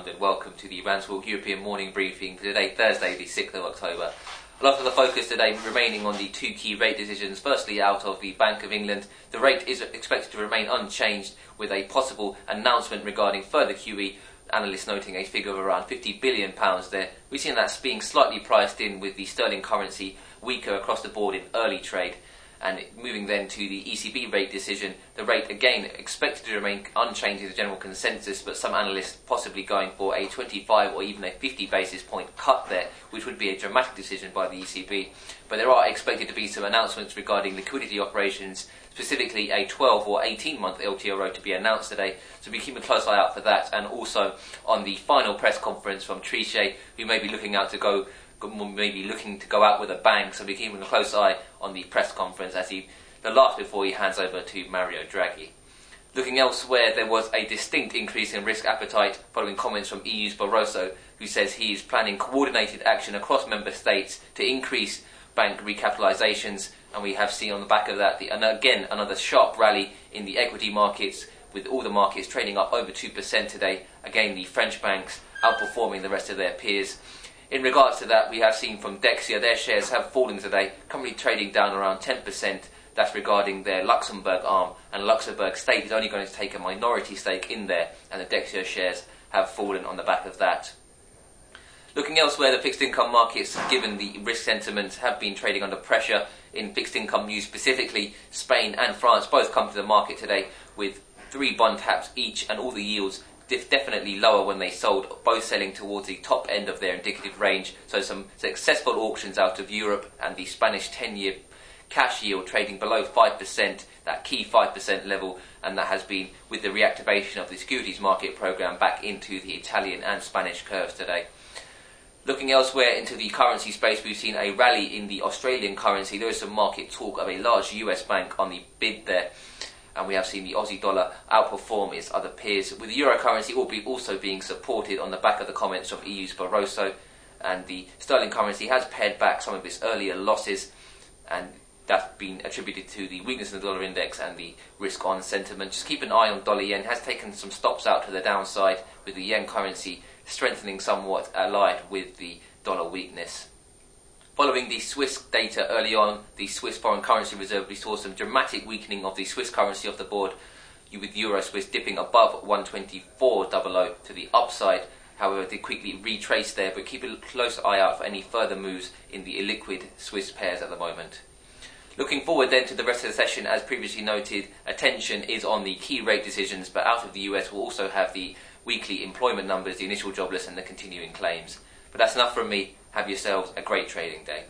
London. Welcome to the RANsquawk European morning briefing for today, Thursday, the 6th of October. A lot of the focus today remaining on the two key rate decisions. Firstly, out of the Bank of England, the rate is expected to remain unchanged with a possible announcement regarding further QE. Analysts noting a figure of around £50 billion there. We've seen that being slightly priced in with the sterling currency weaker across the board in early trade. And moving then to the ECB rate decision, the rate again expected to remain unchanged in the general consensus, but some analysts possibly going for a 25 or even a 50 basis point cut there, which would be a dramatic decision by the ECB. But there are expected to be some announcements regarding liquidity operations, specifically a 12 or 18-month LTRO to be announced today, so we'll keep a close eye out for that, and also on the final press conference from Trichet, who may be looking to go out with a bang, so we're keeping a close eye on the press conference as the last before he hands over to Mario Draghi. Looking elsewhere, there was a distinct increase in risk appetite following comments from EU's Barroso, who says he is planning coordinated action across member states to increase bank recapitalisations, and we have seen on the back of that again another sharp rally in the equity markets, with all the markets trading up over 2% today. Again, the French banks outperforming the rest of their peers. In regards to that, we have seen from Dexia, their shares have fallen today, currently trading down around 10%. That's regarding their Luxembourg arm, and Luxembourg state is only going to take a minority stake in there, and the Dexia shares have fallen on the back of that. Looking elsewhere, the fixed income markets, given the risk sentiments, have been trading under pressure. In fixed income news specifically, Spain and France both come to the market today with 3 bond taps each, and all the yields definitely lower when they sold, both selling towards the top end of their indicative range. So some successful auctions out of Europe, and the Spanish 10-year cash yield trading below 5%, that key 5% level, and that has been with the reactivation of the securities market program back into the Italian and Spanish curves today. Looking elsewhere into the currency space, we've seen a rally in the Australian currency. There is some market talk of a large US bank on the bid there, and we have seen the Aussie dollar outperform its other peers, with the euro currency also being supported on the back of the comments from EU's Barroso, and the sterling currency has pared back some of its earlier losses, and that's been attributed to the weakness in the dollar index and the risk on sentiment. Just keep an eye on dollar yen, has taken some stops out to the downside, with the yen currency strengthening somewhat allied with the dollar weakness. Following the Swiss data early on, the Swiss Foreign Currency Reserve, we saw some dramatic weakening of the Swiss currency off the board, with Euro Swiss dipping above 124.00 to the upside. However, they quickly retraced there, but keep a close eye out for any further moves in the illiquid Swiss pairs at the moment. Looking forward then to the rest of the session, as previously noted, attention is on the key rate decisions, but out of the US we'll also have the weekly employment numbers, the initial jobless and the continuing claims. But that's enough from me. Have yourselves a great trading day.